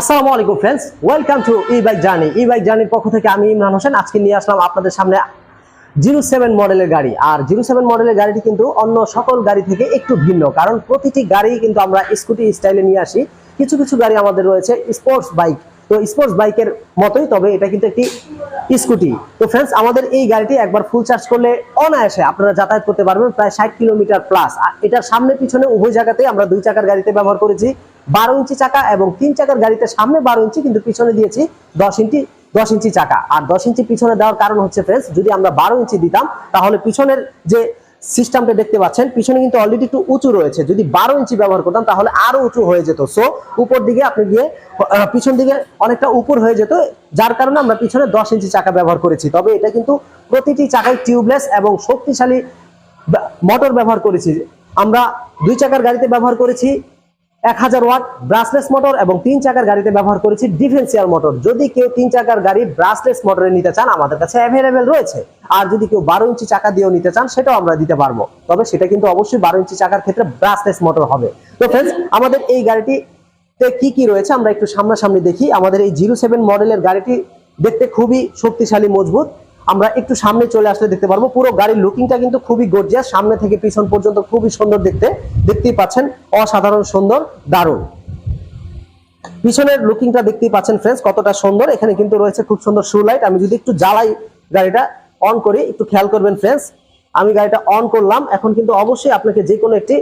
আসসালামু আলাইকুম friends, welcome to e-bike journey. E-bike জার্নির পক্ষ থেকে আমি ইমরান হোসেন আজকে নিয়ে আসলাম আপনাদের সামনে 07 মডেলের গাড়ি। আর 07 মডেলের গাড়িটি কিন্তু অন্য সকল গাড়ি থেকে একটু ভিন্ন, কারণ প্রতিটি গাড়ি কিন্তু আমরা স্কুটি স্টাইলে নিয়ে আসি। কিছু কিছু গাড়ি আমাদের রয়েছে স্পোর্টস বাইক, তো স্পোর্টস বাইকের মতোই, তবে এটা কিন্তু একটি স্কুটি। তো ফ্রেন্ডস, আমাদের এই গাড়িটি একবার ফুল চার্জ করলে অনায়াসে আপনারা যাতায়াত করতে পারবেন প্রায় 60 কিলোমিটার প্লাস। এটার সামনে পিছনে উভয় জায়গাতে আমরা 2 চাকার গাড়িতে ব্যবহার করেছি 12 ইঞ্চি চাকা, এবং 3 চাকার গাড়িতে সামনে 12 ইঞ্চি কিন্তু পিছনে দিয়েছি 10 ইঞ্চি চাকা। আর 10 ইঞ্চি পিছনে দেওয়ার কারণ হচ্ছে ফ্রেন্ডস, যদি আমরা 12 ইঞ্চি দিতাম তাহলে পিছনের যে সিস্টেমটা দেখতে পাচ্ছেন পিছনে কিন্তু অলরেডি একটু উঁচু রয়েছে, যদি 12 ইঞ্চি ব্যবহার করতাম তাহলে আরো উঁচু হয়ে যেত। সো উপর দিকে আপনি গিয়ে পিছন দিকে অনেকটা উপর হয়ে যেত, যার কারণে আমরা পিছনে 10 ইঞ্চি চাকা ব্যবহার করেছি। তবে এটা কিন্তু প্রতিটি চাকায় টিউবলেস এবং শক্তিশালী মোটর ব্যবহার করেছি। আমরা 2 চাকার গাড়িতে ব্যবহার করেছি 1000 ওয়াট ব্রাশলেস মোটর, এবং 3 চাকার গাড়িতে ব্যবহার করেছি ডিফারেন্সিয়াল মোটর। যদি কেউ 3 চাকার গাড়ি ব্রাশলেস মোটরে নিতে চান আমাদের কাছে অ্যাভেলেবেল রয়েছে, আর যদি কেউ 12 ইঞ্চি চাকা দিয়েও নিতে চান সেটাও আমরা দিতে পারবো, তবে সেটা কিন্তু অবশ্যই 12 ইঞ্চি চাকার ক্ষেত্রে ব্রাশলেস মোটর হবে। তো ফ্রেন্ডস, আমাদের এই গাড়িটিতে কি কি রয়েছে আমরা একটু সামনাসামনি দেখি। আমাদের এই 07 মডেলের গাড়িটি দেখতে খুবই শক্তিশালী, মজবুত। আমরা একটু সামনে চলে আসলে দেখতে পারবো পুরো গাড়ির লুকিংটা কিন্তু খুবই গর্জিয়াস, সামনে থেকে পিছন পর্যন্ত খুবই সুন্দর দেখতেই পাচ্ছেন, অসাধারণ সুন্দর, দারুণ। পিছনের লুকিংটা দেখতেই পাচ্ছেন ফ্রেন্ডস কতটা সুন্দর। এখানে কিন্তু রয়েছে খুব সুন্দর শু লাইট। আমি যদি একটু জ্বালাই গাড়িটা অন করি, একটু খেয়াল করবেন ফ্রেন্ডস, আমি গাড়িটা অন করলাম। এখন কিন্তু অবশ্যই আপনাকে যে কোনো একটি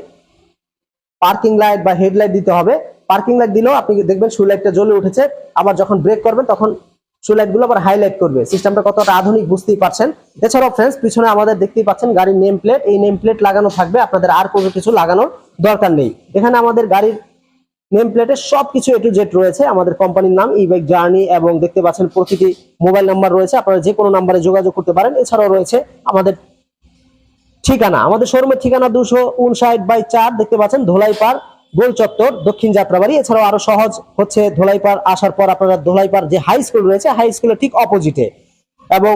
পার্কিং লাইট বা হেডলাইট দিতে হবে। পার্কিং লাইট দিলেও আপনি দেখবেন শু লাইটটা জ্বলে উঠেছে, আবার যখন ব্রেক করবেন তখন লাইট গুলো আবার হাইলাইট করবে। সিস্টেমটা কতটা আধুনিক বুঝতেই পারছেন। এছাড়াও ফ্রেন্ডস, পিছনে আমাদের দেখতেই পাচ্ছেন গাড়ির নেম প্লেট, এই নেম প্লেট লাগানো থাকবে, আপনাদের আর কোনো কিছু লাগানোর দরকার নেই। এখানে আমাদের গাড়ির নেম প্লেটে সবকিছু এ টু জেড রয়েছে, আমাদের কোম্পানির নাম ই-বাইক জার্নি, এবং দেখতে পাচ্ছেন প্রতিটি মোবাইল নাম্বার রয়েছে, আপনারা যে কোনো নাম্বারে যোগাযোগ করতে পারেন। এছাড়াও রয়েছে আমাদের ঠিকানা, আমাদের শোরুমের ঠিকানা 259/4 দেখতে পাচ্ছেন, ধোলাইপাড় গোল চত্বর, দক্ষিণ যাত্রাবাড়ি। এছাড়াও আরো সহজ হচ্ছে ধোলাইপাড় আসার পর আপনারা ধোলাইপাড় যে হাই স্কুল রয়েছে, হাই স্কুলের ঠিক অপোজিটে, এবং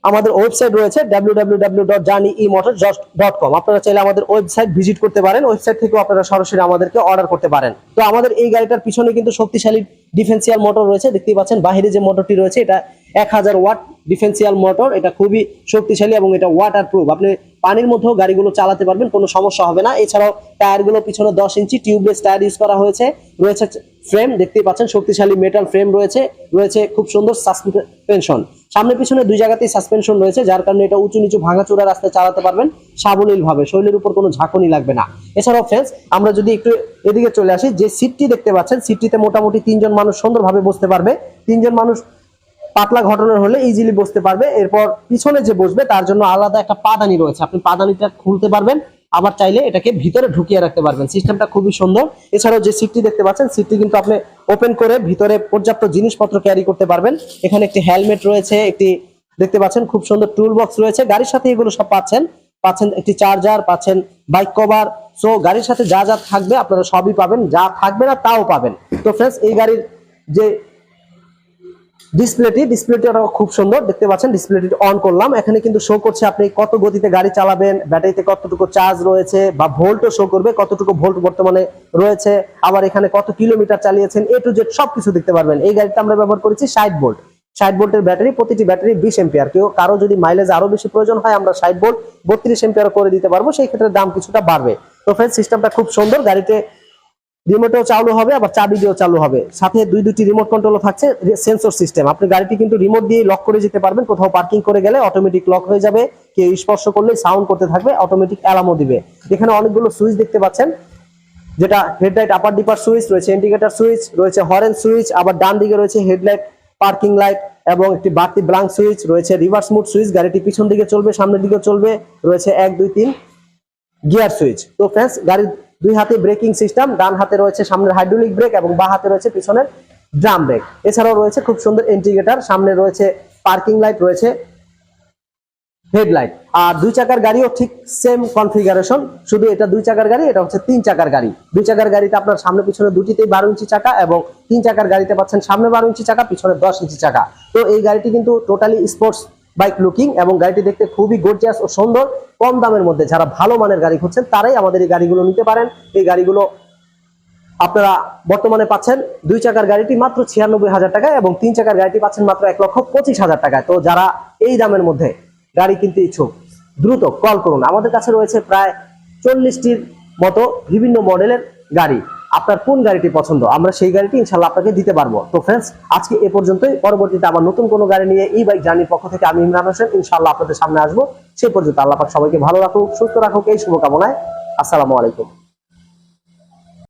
আমাদের ওয়েবসাইট রয়েছে www.journeyemotors.com। আপনারা চাইলে আমাদের ওয়েবসাইট ভিজিট করতে পারেন, ওয়েবসাইট থেকেও আপনারা সরাসরি আমাদেরকে অর্ডার করতে পারেন। তো আমাদের এই গাড়িটার পিছনে কিন্তু শক্তিশালী ডিফেন্সিয়াল মোটর রয়েছে, দেখতেই পাচ্ছেন বাহিরে যে মোটরটি রয়েছে এটা 1000 ওয়াট ডিফেন্সিয়াল মোটর। এটা খুবই শক্তিশালী এবং এটা ওয়াটার প্রুফ, আপনি পানির মধ্যেও গাড়িগুলো চালাতে পারবেন, কোনো সমস্যা হবে না। এছাড়াও টায়ারগুলো পিছনে 10 ইঞ্চি টিউবলেস টায়ার ইউজ করা হয়েছে। রয়েছে ফ্রেম, দেখতেই পাচ্ছেন শক্তিশালী মেটাল ফ্রেম রয়েছে খুব সুন্দর সাসপেনশন। সামনে পিছনে 2 জায়গাতেই সাসপেনশন রয়েছে, যার কারণে এটা উঁচু নিচু ভাঙাচোরা রাস্তায় চালাতে পারবেন সাবলীল ভাবে, শরীরের উপর কোনো ঝাঁকুনি লাগবে না। এছাড়াও ফ্রেন্ডস, আমরা যদি একটু এদিকে চলে আসি, যে সিটটি দেখতে পাচ্ছেন সিটটিতে মোটামুটি 3 জন মানুষ সুন্দরভাবে বসতে পারবে। 3 জন মানুষ পাতলা ঘটনার হলে ইজিলি বসতে পারবে। এরপর পিছনে যে বসবে তার জন্য আলাদা একটা পাদানি রয়েছে, আপনি পাদানিটা খুলতে পারবেন, আবার চাইলে এটাকে ভিতরে ঢুকিয়ে রাখতে পারবেন। সিস্টেমটা খুবই সুন্দর। এছাড়াও যে সিটটি দেখতে পাচ্ছেন সিটটি কিন্তু আপনি ওপেন করে ভিতরে পর্যাপ্ত জিনিসপত্র ক্যারি করতে পারবেন। এখানে একটি হেলমেট রয়েছে, একটি দেখতে পাচ্ছেন খুব সুন্দর টুল বক্স রয়েছে, গাড়ির সাথে এগুলো সব পাচ্ছেন একটি চার্জার, পাচ্ছেন বাইক কভার। সো গাড়ির সাথে যা যা থাকবে আপনারা সবই পাবেন, যা থাকবে না তাও পাবেন। তো ফ্রেন্ডস, এই গাড়ির যে ডিসপ্লেটি খুব সুন্দর, দেখতে পাচ্ছেন ডিসপ্লেটি অন করলাম, এখানে কিন্তু শো করছে আপনি কত গতিতে গাড়ি চালাবেন, ব্যাটারিতে কতটুকু চার্জ রয়েছে, বা ভোল্টও শো করবে কতটুকু ভোল্ট বর্তমানে রয়েছে, আবার এখানে কত কিলোমিটার চালিয়েছেন, এ টু জেড সবকিছু দেখতে পারবেন। এই গাড়িতে আমরা ব্যবহার করেছি 60 ভোল্টের ব্যাটারি, প্রতিটি ব্যাটারি 20 এম্পিয়ার। কারো যদি মাইলেজ আরো বেশি প্রয়োজন হয় আমরা 60 ভোল্ট 32 এম্পিয়ার করে দিতে পারবো, সেই ক্ষেত্রে দাম কিছুটা বাড়বে। তো ফ্রেন্ডস, সিস্টেমটা খুব সুন্দর, গাড়িতে রিমোটও চালু হবে, আবার চাবি দিয়েও চালু হবে, সাথে দুটি রিমোট কন্ট্রোলও থাকছে, সেন্সর সিস্টেম। আপনি গাড়িটি কিন্তু রিমোট দিয়ে লক করে যেতে পারবেন, কোথাও পার্কিং করে গেলে অটোমেটিক লক হয়ে যাবে, কেউ স্পর্শ করলে সাউন্ড করতে থাকবে, অটোমেটিক অ্যালার্মও দিবে। এখানে অনেকগুলো সুইচ দেখতে পাচ্ছেন, যেটা হেডলাইট আপার ডিপার সুইচ রয়েছে, ইন্ডিকেটর সুইচ রয়েছে, হরেন সুইচ, আবার ডান দিকে রয়েছে হেডলাইট, পার্কিং লাইট, এবং একটি বাড়তি ব্লাঙ্ক সুইচ রয়েছে, রিভার্স মুড সুইচ, গাড়িটি পিছন দিকে চলবে সামনের দিকে চলবে, রয়েছে 1 2 3 গিয়ার সুইচ। তো ফ্রেন্ডস, গাড়ির 2 হাতে ব্রেকিং সিস্টেম, ডান হাতে রয়েছে সামনের হাইড্রোলিক ব্রেক এবং বাঁ হাতে রয়েছে পিছনের ড্রাম ব্রেক। এছাড়াও রয়েছে খুব সুন্দর ইন্ডিকেটর, সামনে রয়েছে পার্কিং লাইট, রয়েছে হেডলাইট। আর 2 চাকার গাড়িও ঠিক সেম কনফিগারেশন, শুধু এটা 2 চাকার গাড়ি, এটা হচ্ছে 3 চাকার গাড়ি। 2 চাকার গাড়িতে আপনার সামনে পিছনে দুটিতেই 12 ইঞ্চি চাকা, এবং 3 চাকার গাড়িতে পাচ্ছেন সামনে 12 ইঞ্চি চাকা, পিছনে 10 ইঞ্চি চাকা। তো এই গাড়িটি কিন্তু টোটালি স্পোর্টস বাইক লুকিং, এবং গাড়িটি দেখতে খুবই গর্জিয়াস ও সুন্দর। কম দামের মধ্যে যারা ভালো মানের গাড়ি খুঁজছেন তারাই আমাদের এই গাড়িগুলো নিতে পারেন। এই গাড়িগুলো আপনারা বর্তমানে পাচ্ছেন 2 চাকার গাড়িটি মাত্র 96,000 টাকায় এবং 3 চাকার গাড়িটি পাচ্ছেন মাত্র 1,25,000 টাকায়। তো যারা এই দামের মধ্যে গাড়ি কিনতে ইচ্ছুক দ্রুত কল করুন। আমাদের কাছে রয়েছে প্রায় 40টির মতো বিভিন্ন মডেলের গাড়ি। আপনার কোন গাড়িটি পছন্দ, আমরা সেই গাড়িটি ইনশাআল্লাহ আপনাকে দিতে পারবো। তো ফ্রেন্ডস, আজকে এ পর্যন্তই। পরবর্তীতে আবার নতুন কোনো গাড়ি নিয়ে ই বাইক জার্নির পক্ষ থেকে আমি ইমরান হোসেন ইনশাআল্লাহ আপনাদের সামনে আসবো। সেই পর্যন্ত আল্লাহ পাক সবাইকে ভালো রাখুক, সুস্থ রাখুক, এই শুভকামনায়। আসসালামু আলাইকুম।